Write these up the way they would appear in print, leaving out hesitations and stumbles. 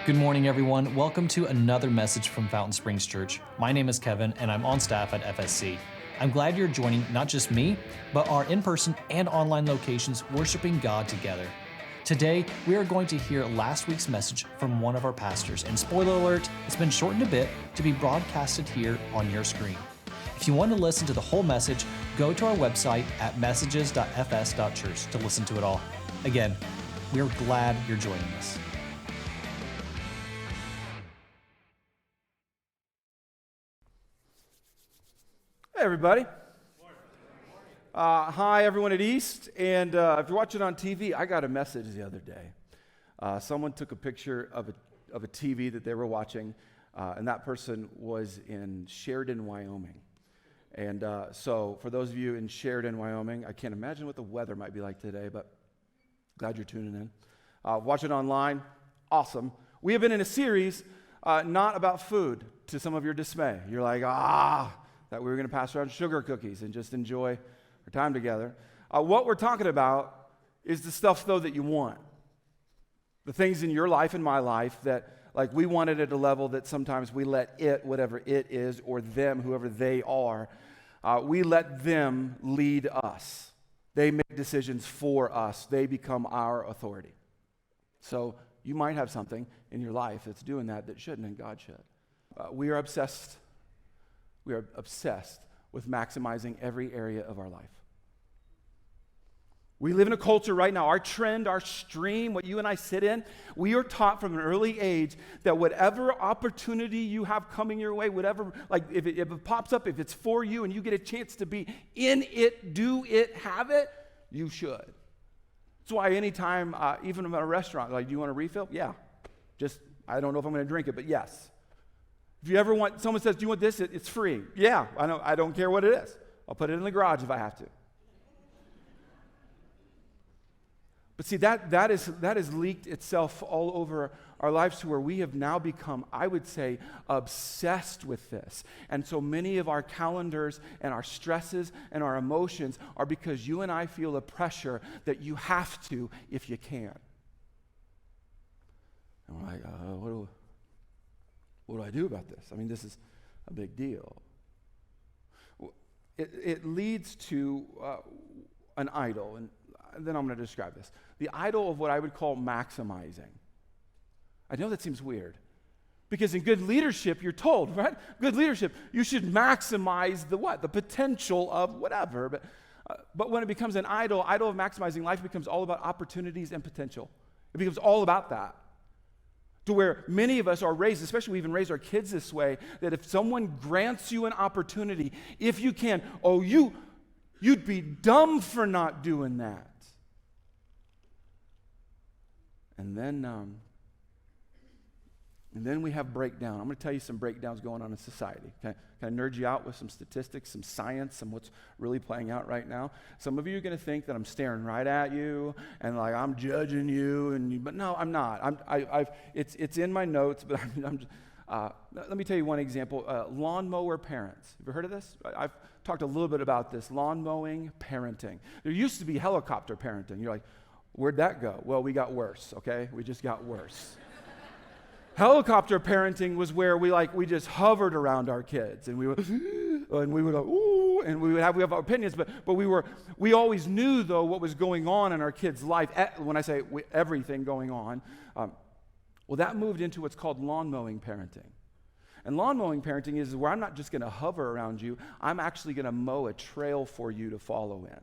Good morning, everyone. Welcome to another message from Fountain Springs Church. My name is Kevin, and I'm on staff at FSC. I'm glad you're joining not just me, but our in-person and online locations worshiping God together. Today, we are going to hear last week's message from one of our pastors, and spoiler alert, it's been shortened a bit to be broadcasted here on your screen. If you want to listen to the whole message, go to our website at messages.fs.church to listen to it all. Again, we are glad you're joining us. Hey, everybody. Hi, everyone at East. And if you're watching on TV, I got a message the other day. Someone took a picture of a TV that they were watching, and that person was in Sheridan, Wyoming. And so for those of you in Sheridan, Wyoming, I can't imagine what the weather might be like today, but glad you're tuning in. Watch it online. Awesome. We have been in a series not about food, to some of your dismay. You're like, that we were going to pass around sugar cookies and just enjoy our time together. What we're talking about is the stuff, though, that you want. The things in your life and my life that, like, we want it at a level that sometimes we let it, whatever it is, or them, whoever they are, we let them lead us. They make decisions for us. They become our authority. So you might have something in your life that's doing that shouldn't, and God should. We are obsessed with maximizing every area of our life. We live in a culture right now, our trend, our stream, what you and I sit in, we are taught from an early age that whatever opportunity you have coming your way, whatever, like if it pops up, if it's for you and you get a chance to be in it, do it, have it, you should. That's why anytime, even at a restaurant, like, do you want a refill? Yeah. I don't know if I'm going to drink it, but yes. If you ever want, someone says, do you want this? It's free. Yeah, I don't care what it is. I'll put it in the garage if I have to. But see, that has leaked itself all over our lives to where we have now become, I would say, obsessed with this. And so many of our calendars and our stresses and our emotions are because you and I feel a pressure that you have to if you can. And we're like, what do I do about this? I mean, this is a big deal. It leads to an idol, and then I'm going to describe this. The idol of what I would call maximizing. I know that seems weird, because in good leadership, you're told, right? Good leadership, you should maximize the what? The potential of whatever. But when it becomes an idol of maximizing life becomes all about opportunities and potential. It becomes all about that. To where many of us are raised, especially we even raise our kids this way, that if someone grants you an opportunity, if you can, you'd be dumb for not doing that. And then we have breakdown. I'm going to tell you some breakdowns going on in society. Can I nerd you out with some statistics, some science, some what's really playing out right now? Some of you are going to think that I'm staring right at you and like I'm judging you, but no, I'm not. It's in my notes, but let me tell you one example. Lawnmower parents. Have you heard of this? I've talked a little bit about this. Lawn mowing parenting. There used to be helicopter parenting. You're like, where'd that go? Well, we got worse, okay? We just got worse. Helicopter parenting was where we just hovered around our kids and we would go, ooh, and we have our opinions, but we always knew though what was going on in our kids' life. When I say everything going on, well, that moved into what's called lawn mowing parenting. And lawn mowing parenting is where I'm not just going to hover around you, I'm actually going to mow a trail for you to follow in.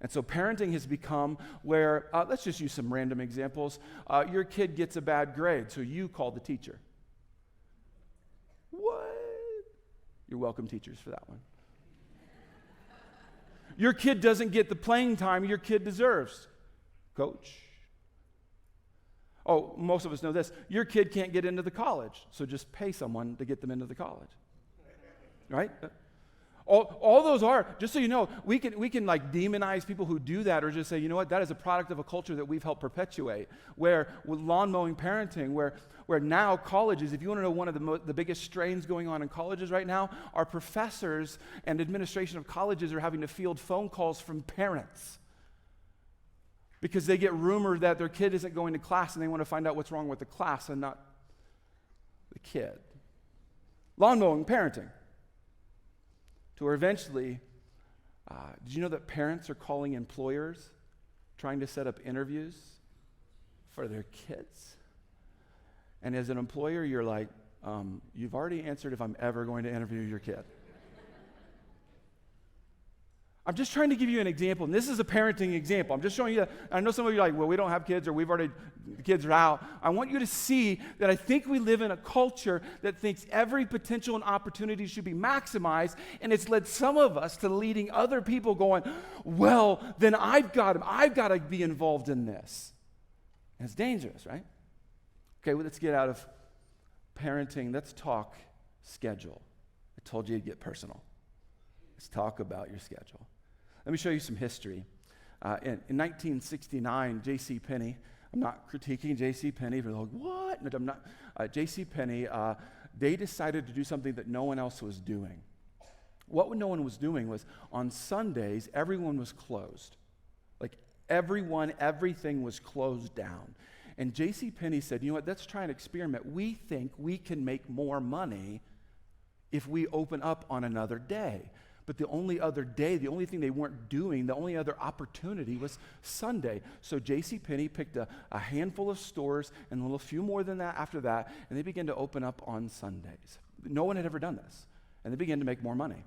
And so parenting has become where, let's just use some random examples. Your kid gets a bad grade, so you call the teacher. What? You're welcome, teachers, for that one. Your kid doesn't get the playing time your kid deserves. Coach. Oh, most of us know this. Your kid can't get into the college, so just pay someone to get them into the college. Right? All those are, just so you know, we can like demonize people who do that or just say, you know what, that is a product of a culture that we've helped perpetuate. Where with lawn mowing parenting, where now colleges, if you want to know one of the biggest strains going on in colleges right now, our professors and administration of colleges are having to field phone calls from parents because they get rumored that their kid isn't going to class and they want to find out what's wrong with the class and not the kid. Lawn mowing, parenting. To where eventually, did you know that parents are calling employers, trying to set up interviews for their kids? And as an employer, you're like, you've already answered if I'm ever going to interview your kid. I'm just trying to give you an example, and this is a parenting example. I'm just showing you that. I know some of you are like, well, we don't have kids, or the kids are out. I want you to see that I think we live in a culture that thinks every potential and opportunity should be maximized, and it's led some of us to leading other people going, well, then I've got to be involved in this. And it's dangerous, right? Okay, well, let's get out of parenting. Let's talk schedule. I told you to get personal. Let's talk about your schedule. Let me show you some history. In 1969, J.C. Penney, I'm not critiquing J.C. Penney, but like, what? No, I'm not. J.C. Penney, they decided to do something that no one else was doing. What no one was doing was on Sundays, everyone was closed. Like everything was closed down. And J.C. Penney said, you know what, let's try an experiment. We think we can make more money if we open up on another day. But the only other day, the only thing they weren't doing, the only other opportunity was Sunday. So J.C. Penney picked a handful of stores and a little few more than that after that, and they began to open up on Sundays. No one had ever done this, and they began to make more money.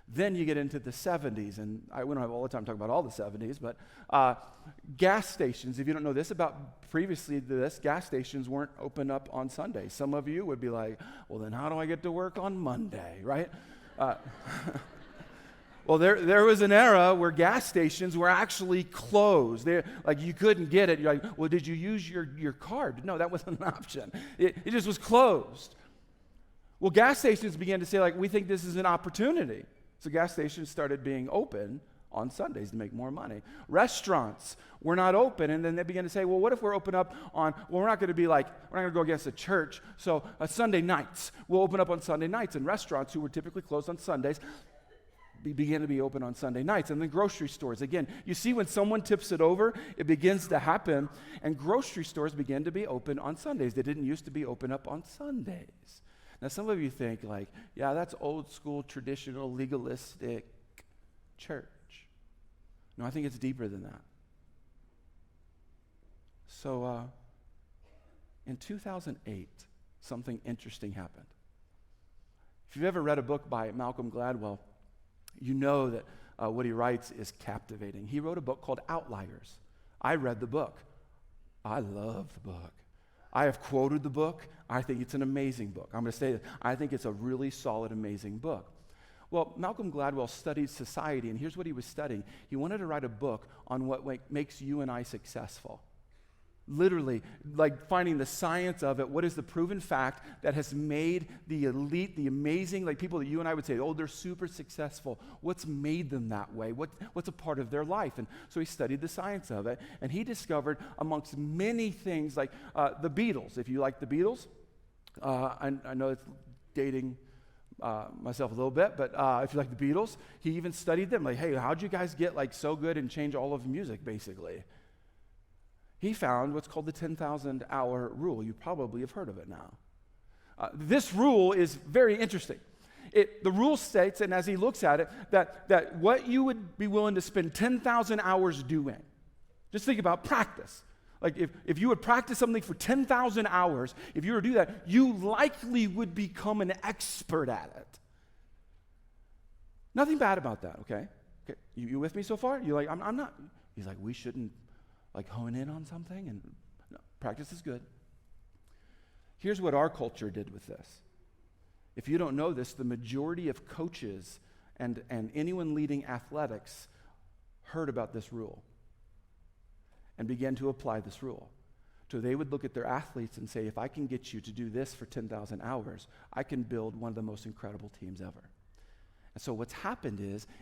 Then you get into the 70s, and we don't have all the time to talk about all the 70s, but gas stations, if you don't know this, about previously to this, gas stations weren't open up on Sundays. Some of you would be like, well, then how do I get to work on Monday, right? Well, there was an era where gas stations were actually closed. Like you couldn't get it. You're like, well, did you use your card? No, that wasn't an option. It just was closed. Well, gas stations began to say, like, we think this is an opportunity. So gas stations started being open on Sundays to make more money. Restaurants were not open, and then they began to say, well, what if we're open up on, well, we're not going to go against the church, so Sunday nights. We'll open up on Sunday nights, and restaurants who were typically closed on Sundays began to be open on Sunday nights. And then grocery stores, again, you see when someone tips it over, it begins to happen, and grocery stores began to be open on Sundays. They didn't used to be open up on Sundays. Now, some of you think like, yeah, that's old school, traditional, legalistic church. No, I think it's deeper than that. So, in 2008, something interesting happened. If you've ever read a book by Malcolm Gladwell, you know that what he writes is captivating. He wrote a book called Outliers. I read the book. I love the book. I have quoted the book. I think it's an amazing book. I'm going to say that. I think it's a really solid, amazing book. Well, Malcolm Gladwell studied society, and here's what he was studying. He wanted to write a book on what makes you and I successful. Literally, like finding the science of it. What is the proven fact that has made the elite, the amazing, like people that you and I would say, oh, they're super successful. What's made them that way? What's a part of their life? And so he studied the science of it, and he discovered amongst many things like the Beatles. If you like the Beatles, I know it's dating myself a little bit, but if you like the Beatles, he even studied them. Like, hey, how'd you guys get like so good and change all of music, basically? He found what's called the 10,000 hour rule. You probably have heard of it now. This rule is very interesting. The rule states, and as he looks at it, that what you would be willing to spend 10,000 hours doing, just think about practice. Like if you would practice something for 10,000 hours, if you were to do that, you likely would become an expert at it. Nothing bad about that, okay? You with me so far? You're like, I'm not. He's like, we shouldn't like hone in on something, and no, practice is good. Here's what our culture did with this. If you don't know this, the majority of coaches and anyone leading athletics heard about this rule and began to apply this rule. So they would look at their athletes and say, if I can get you to do this for 10,000 hours, I can build one of the most incredible teams ever. And so what's happened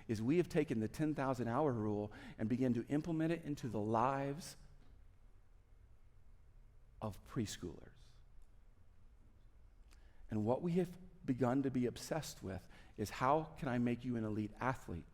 is we have taken the 10,000 hour rule and began to implement it into the lives of preschoolers. And what we have begun to be obsessed with is how can I make you an elite athlete?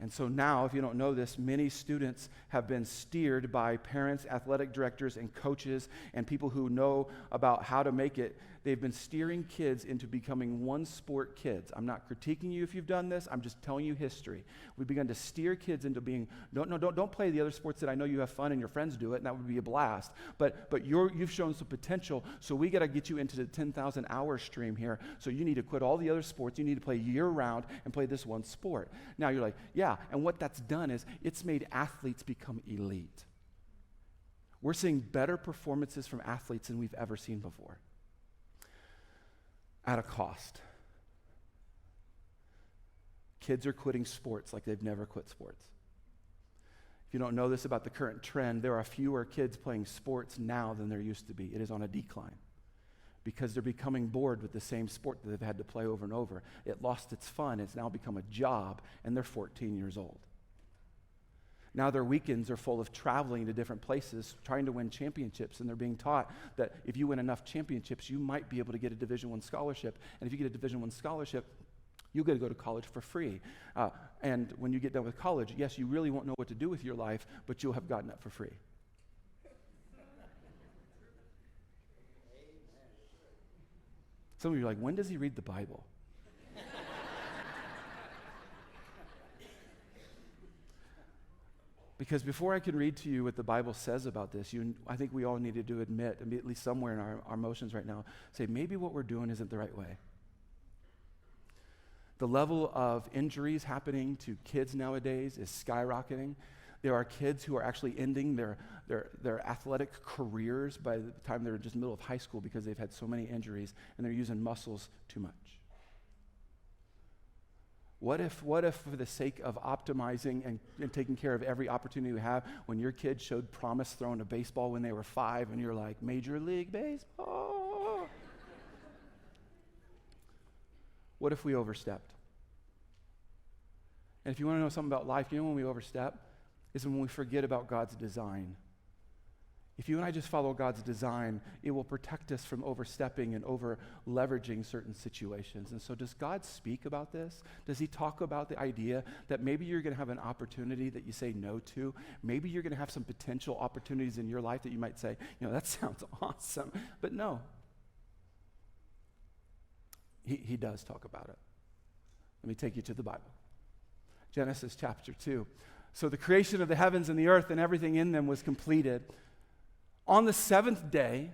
And so now, if you don't know this, many students have been steered by parents, athletic directors, and coaches, and people who know about how to make it. They've been steering kids into becoming one-sport kids. I'm not critiquing you if you've done this. I'm just telling you history. We've begun to steer kids into being, don't play the other sports that I know you have fun and your friends do it, and that would be a blast. But you've shown some potential, so we got to get you into the 10,000-hour stream here. So you need to quit all the other sports. You need to play year-round and play this one sport. Now you're like, yeah, and what that's done is it's made athletes become elite. We're seeing better performances from athletes than we've ever seen before. At a cost. Kids are quitting sports like they've never quit sports. If you don't know this about the current trend, there are fewer kids playing sports now than there used to be. It is on a decline because they're becoming bored with the same sport that they've had to play over and over. It lost its fun. It's now become a job, and they're 14 years old. Now their weekends are full of traveling to different places, trying to win championships, and they're being taught that if you win enough championships, you might be able to get a Division I scholarship. And if you get a Division I scholarship, you get to go to college for free. And when you get done with college, yes, you really won't know what to do with your life, but you'll have gotten it for free. Some of you are like, when does he read the Bible? Because before I can read to you what the Bible says about this, I think we all needed to admit, at least somewhere in our emotions right now, say maybe what we're doing isn't the right way. The level of injuries happening to kids nowadays is skyrocketing. There are kids who are actually ending their athletic careers by the time they're just middle of high school because they've had so many injuries and they're using muscles too much. What if for the sake of optimizing and taking care of every opportunity we have, when your kid showed promise throwing a baseball when they were 5 and you're like, Major League Baseball? What if we overstepped? And if you want to know something about life, you know when we overstep? Is when we forget about God's design. If you and I just follow God's design, it will protect us from overstepping and over-leveraging certain situations. And so does God speak about this? Does he talk about the idea that maybe you're going to have an opportunity that you say no to? Maybe you're going to have some potential opportunities in your life that you might say, that sounds awesome. But no. He does talk about it. Let me take you to the Bible. Genesis chapter 2. So the creation of the heavens and the earth and everything in them was completed. On the 7th day,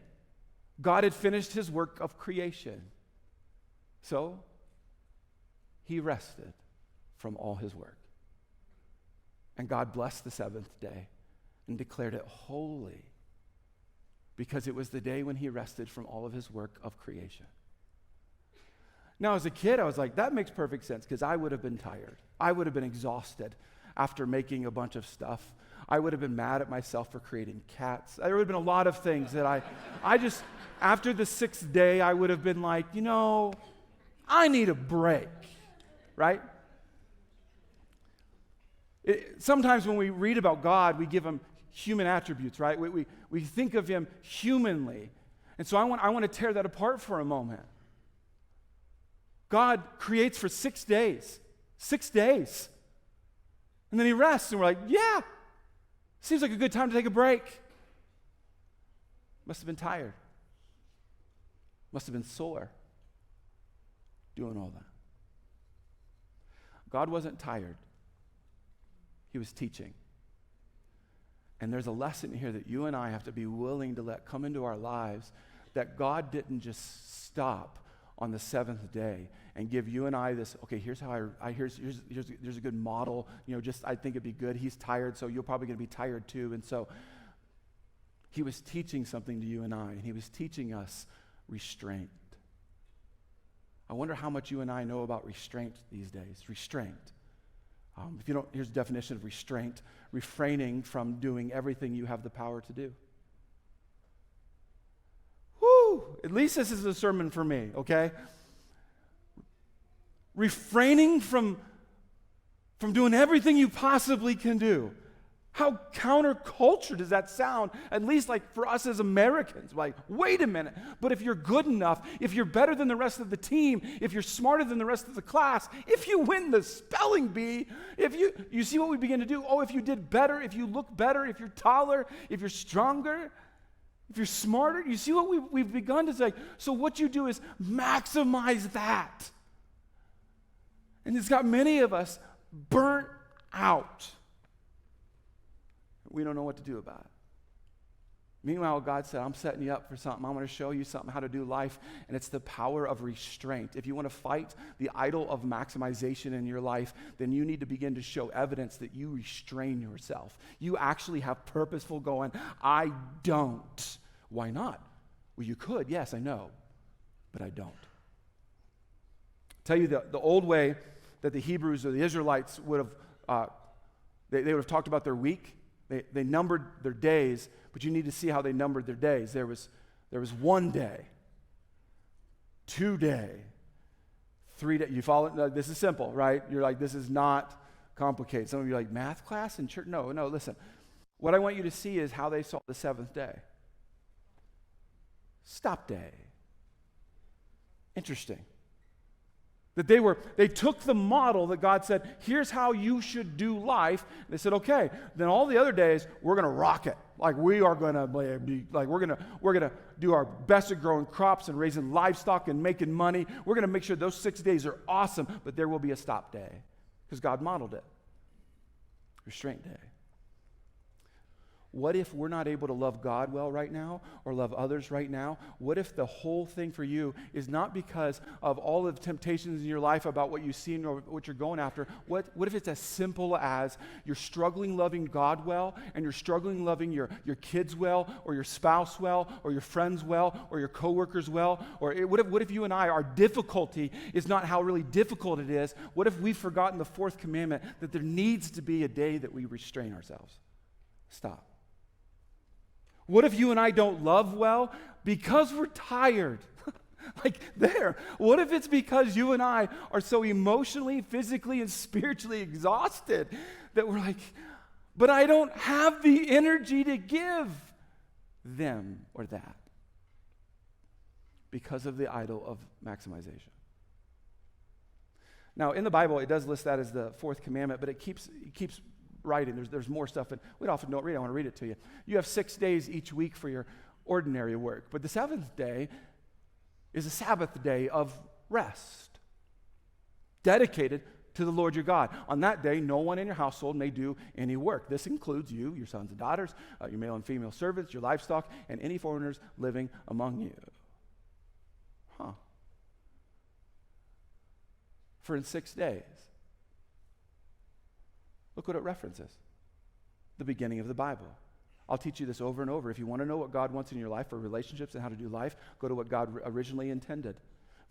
God had finished his work of creation. So he rested from all his work. And God blessed the 7th day and declared it holy because it was the day when he rested from all of his work of creation. Now, as a kid, I was like, that makes perfect sense because I would have been tired. I would have been exhausted after making a bunch of stuff. I would have been mad at myself for creating cats. There would have been a lot of things that I just, after the 6th day, I would have been like, I need a break, right? Sometimes when we read about God, we give him human attributes, right? We think of him humanly. And so I want to tear that apart for a moment. God creates for 6 days. 6 days. And then he rests, and we're like, yeah, seems like a good time to take a break. Must have been tired. Must have been sore doing all that. God wasn't tired. He was teaching. And there's a lesson here that you and I have to be willing to let come into our lives, that God didn't just stop on the 7th day and give you and I this, okay, here's how here's a good model, I think it'd be good. He's tired, so you're probably going to be tired too. And so he was teaching something to you and I, and he was teaching us restraint. I wonder how much you and I know about restraint these days. Restraint. If you don't, here's the definition of restraint: refraining from doing everything you have the power to do. At least this is a sermon for me, okay? Refraining from doing everything you possibly can do. How counterculture does that sound? At least like for us as Americans. Like, wait a minute. But if you're good enough, if you're better than the rest of the team, if you're smarter than the rest of the class, if you win the spelling bee, if you see what we begin to do? Oh, if you did better, if you look better, if you're taller, if you're stronger, if you're smarter, you see what we've begun to say. So what you do is maximize that. And it's got many of us burnt out. We don't know what to do about it. Meanwhile, God said, I'm setting you up for something. I'm going to show you something, how to do life, and it's the power of restraint. If you want to fight the idol of maximization in your life, then you need to begin to show evidence that you restrain yourself. You actually have purposeful going, I don't. Why not? Well, you could. Yes, I know, but I don't. Tell you the old way that the Hebrews or the Israelites would have, they would have talked about their week. They numbered their days, but you need to see how they numbered their days. There was 1 day, 2 day, 3 day. You follow? This is simple, right? You're like, this is not complicated. Some of you are like, math class in church? No, listen. What I want you to see is how they saw the seventh day. Stop day. Interesting. That they took the model that God said, here's how you should do life. They said, okay, then all the other days, we're going to rock it. Like we are going to be, like we're going to do our best at growing crops and raising livestock and making money. We're going to make sure those 6 days are awesome, but there will be a stop day because God modeled it. Restraint day. What if we're not able to love God well right now or love others right now? What if the whole thing for you is not because of all of the temptations in your life about what you see and what you're going after? What if it's as simple as you're struggling loving God well and you're struggling loving your kids well or your spouse well or your friends well or your coworkers well? Or what if you and I, our difficulty is not how really difficult it is? What if we've forgotten the fourth commandment that there needs to be a day that we restrain ourselves? Stop. What if you and I don't love well because we're tired? Like there. What if it's because you and I are so emotionally, physically, and spiritually exhausted that we're like, but I don't have the energy to give them or that because of the idol of maximization. Now, in the Bible, it does list that as the fourth commandment, but it keeps writing. There's more stuff, and we often don't read it. I want to read it to you. You have 6 days each week for your ordinary work, but the seventh day is a Sabbath day of rest, dedicated to the Lord your God. On that day, no one in your household may do any work. This includes you, your sons and daughters, your male and female servants, your livestock, and any foreigners living among you. For in 6 days, look what it references. The beginning of the Bible. I'll teach you this over and over. If you want to know what God wants in your life for relationships and how to do life, go to what God originally intended.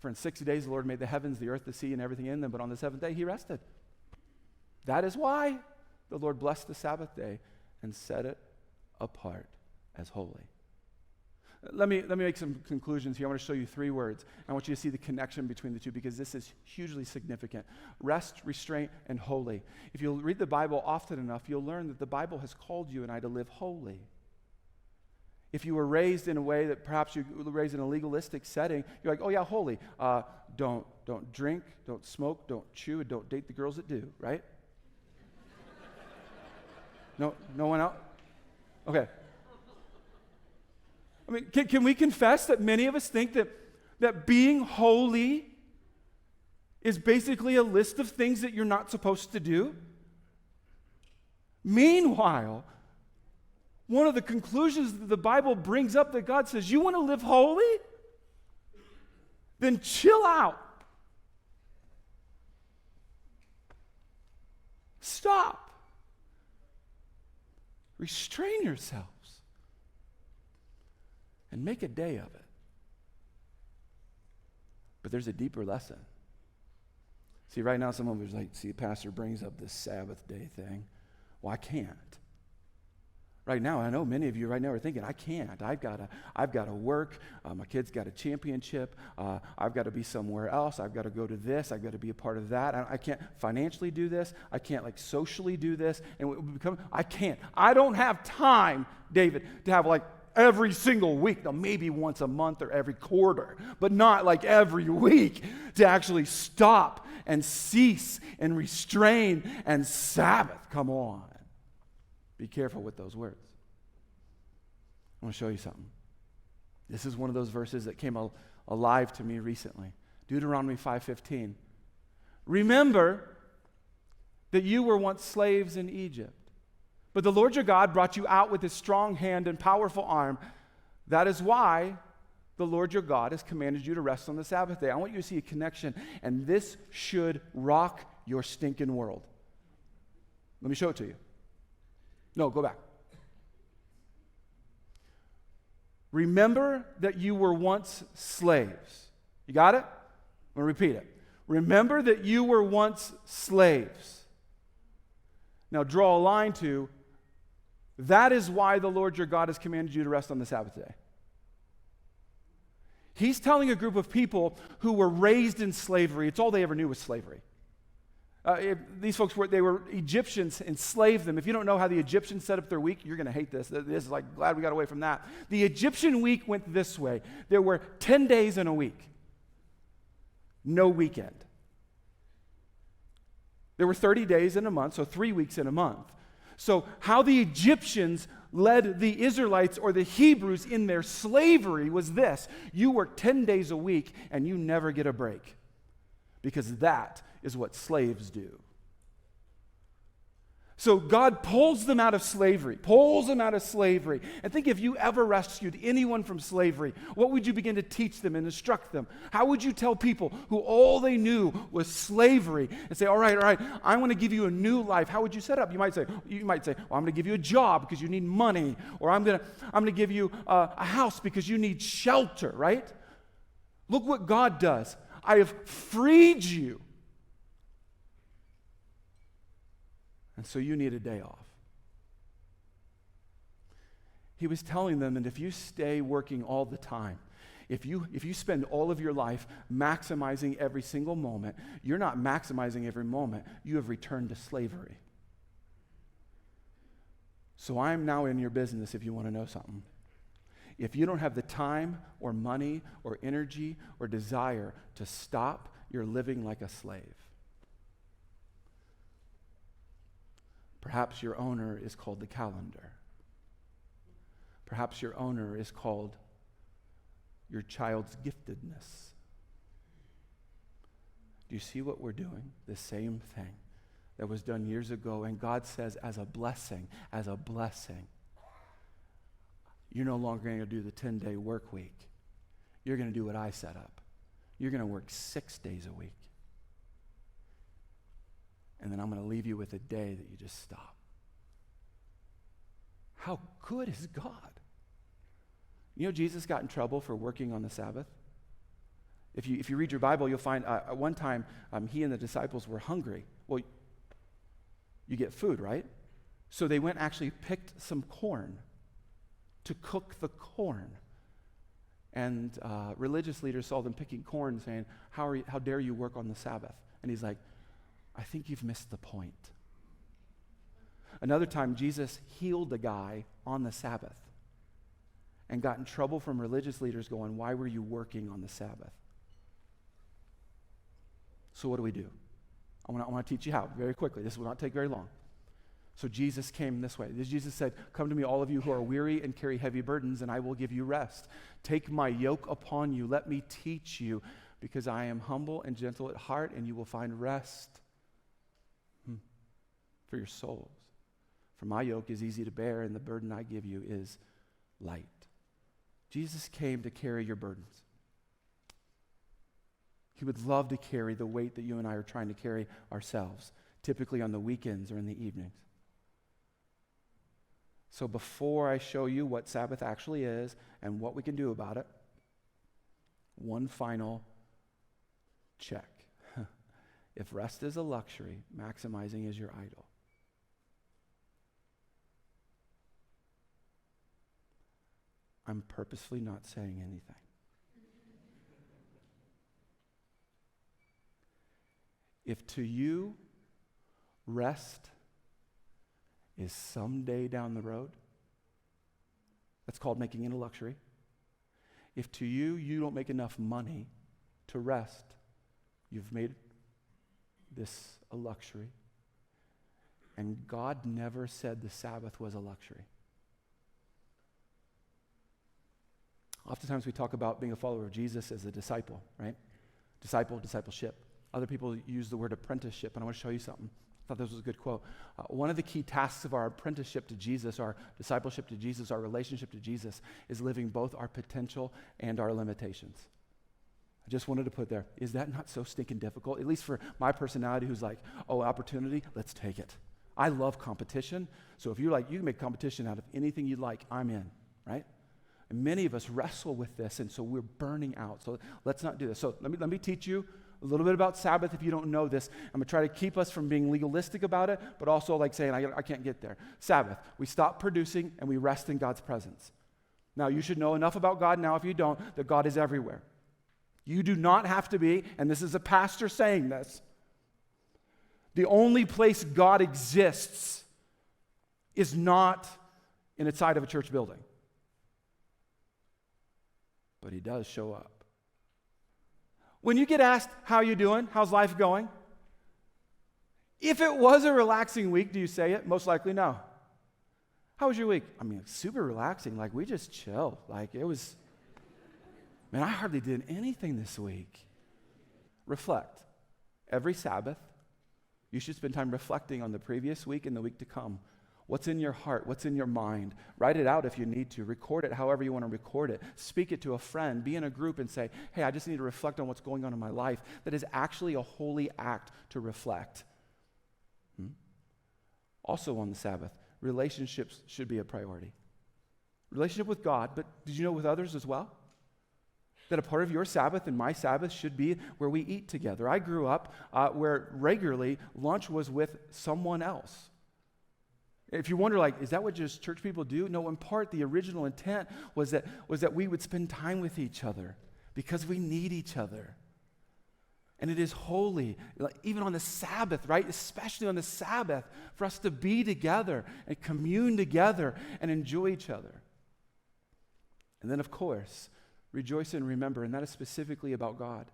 For in 6 days the Lord made the heavens, the earth, the sea, and everything in them, but on the seventh day he rested. That is why the Lord blessed the Sabbath day and set it apart as holy. Let me make some conclusions here. I want to show you 3 words. I want you to see the connection between the two because this is hugely significant. Rest, restraint, and holy. If you'll read the Bible often enough, you'll learn that the Bible has called you and I to live holy. If you were raised in a way that perhaps you were raised in a legalistic setting, you're like, oh yeah, holy. Don't drink, don't smoke, don't chew, and don't date the girls that do, right? No one else? Okay. I mean, can we confess that many of us think that being holy is basically a list of things that you're not supposed to do? Meanwhile, one of the conclusions that the Bible brings up that God says, you want to live holy? Then chill out. Stop. Restrain yourselves. And make a day of it. But there's a deeper lesson. See, right now some of us like, see, pastor brings up this Sabbath day thing. Well, I can't. Right now, I know many of you right now are thinking, I can't. I've got to work. My kid's got a championship. I've got to be somewhere else. I've got to go to this. I've got to be a part of that. I can't financially do this. I can't socially do this. And I can't. I don't have time, David, to have every single week. Now, maybe once a month or every quarter, but not every week to actually stop and cease and restrain and Sabbath. Come on. Be careful with those words. I want to show you something. This is one of those verses that came alive to me recently. Deuteronomy 5:15. Remember that you were once slaves in Egypt, but the Lord your God brought you out with his strong hand and powerful arm. That is why the Lord your God has commanded you to rest on the Sabbath day. I want you to see a connection, and this should rock your stinking world. Let me show it to you. No, go back. Remember that you were once slaves. You got it? I'm going to repeat it. Remember that you were once slaves. Now draw a line to, that is why the Lord your God has commanded you to rest on the Sabbath day. He's telling a group of people who were raised in slavery. It's all they ever knew was slavery. These folks they were Egyptians, enslaved them. If you don't know how the Egyptians set up their week, you're going to hate this. This is glad we got away from that. The Egyptian week went this way. There were 10 days in a week. No weekend. There were 30 days in a month, so 3 weeks in a month. So how the Egyptians led the Israelites or the Hebrews in their slavery was this. You work 10 days a week and you never get a break. Because that is what slaves do. So God pulls them out of slavery, And think if you ever rescued anyone from slavery, what would you begin to teach them and instruct them? How would you tell people who all they knew was slavery and say, all right, I want to give you a new life. How would you set up? You might say, well, I'm going to give you a job because you need money, or I'm going to give you a house because you need shelter, right? Look what God does. I have freed you. And so you need a day off. He was telling them that if you stay working all the time, if you spend all of your life maximizing every single moment, you're not maximizing every moment. You have returned to slavery. So I'm now in your business if you want to know something. If you don't have the time or money or energy or desire to stop, you're living like a slave. Perhaps your owner is called the calendar. Perhaps your owner is called your child's giftedness. Do you see what we're doing? The same thing that was done years ago, and God says as a blessing, you're no longer going to do the 10-day work week. You're going to do what I set up. You're going to work 6 days a week. And then I'm going to leave you with a day that you just stop. How good is God? You know, Jesus got in trouble for working on the Sabbath. If you read your Bible, you'll find at one time he and the disciples were hungry. Well, you get food, right? So they went actually picked some corn to cook the corn. And religious leaders saw them picking corn, saying, how dare you work on the Sabbath? And he's like, I think you've missed the point. Another time, Jesus healed a guy on the Sabbath and got in trouble from religious leaders going, why were you working on the Sabbath? So what do? I want to teach you how very quickly. This will not take very long. So Jesus came this way. Jesus said, come to me, all of you who are weary and carry heavy burdens, and I will give you rest. Take my yoke upon you. Let me teach you, because I am humble and gentle at heart, and you will find rest for your souls. For my yoke is easy to bear, and the burden I give you is light. Jesus came to carry your burdens. He would love to carry the weight that you and I are trying to carry ourselves, typically on the weekends or in the evenings. So before I show you what Sabbath actually is and what we can do about it, one final check. If rest is a luxury, maximizing is your idol. I'm purposefully not saying anything. If to you rest is someday down the road, that's called making it a luxury. If to you, you don't make enough money to rest, you've made this a luxury. And God never said the Sabbath was a luxury. Oftentimes we talk about being a follower of Jesus as a disciple, right? Discipleship. Other people use the word apprenticeship, and I want to show you something. I thought this was a good quote. One of the key tasks of our apprenticeship to Jesus, our discipleship to Jesus, our relationship to Jesus, is living both our potential and our limitations. I just wanted to put there, is that not so stinking difficult? At least for my personality who's like, oh, opportunity, let's take it. I love competition, so if you're like, you can make competition out of anything you like, I'm in, right? And many of us wrestle with this, and so we're burning out. So let's not do this. So let me teach you a little bit about Sabbath if you don't know this. I'm going to try to keep us from being legalistic about it, but also like saying, I can't get there. Sabbath, we stop producing and we rest in God's presence. Now, you should know enough about God now, if you don't, that God is everywhere. You do not have to be, and this is a pastor saying this, the only place God exists is not inside of a church building. But he does show up. When you get asked, how you doing? How's life going? If it was a relaxing week, do you say it? Most likely no. How was your week? I mean, super relaxing. Like, we just chilled. Like, it was, man, I hardly did anything this week. Reflect. Every Sabbath, you should spend time reflecting on the previous week and the week to come. What's in your heart? What's in your mind? Write it out if you need to. Record it however you want to record it. Speak it to a friend. Be in a group and say, hey, I just need to reflect on what's going on in my life. That is actually a holy act to reflect. Also on the Sabbath, relationships should be a priority. Relationship with God, but did you know with others as well? That a part of your Sabbath and my Sabbath should be where we eat together. I grew up where regularly lunch was with someone else. If you wonder, like, is that what just church people do? No, in part, the original intent was that we would spend time with each other because we need each other. And it is holy, even on the Sabbath, right? Especially on the Sabbath, for us to be together and commune together and enjoy each other. And then, of course, rejoice and remember, and that is specifically about God.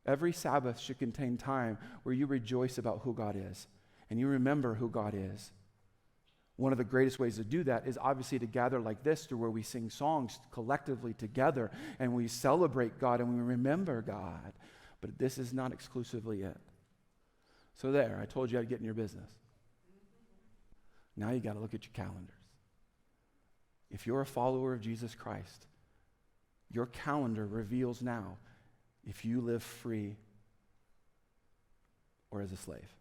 Every Sabbath should contain time where you rejoice about who God is and you remember who God is. One of the greatest ways to do that is obviously to gather like this, to where we sing songs collectively together and we celebrate God and we remember God. But this is not exclusively it. So there, I told you I'd get in your business. Now you got to look at your calendars. If you're a follower of Jesus Christ, your calendar reveals now if you live free or as a slave.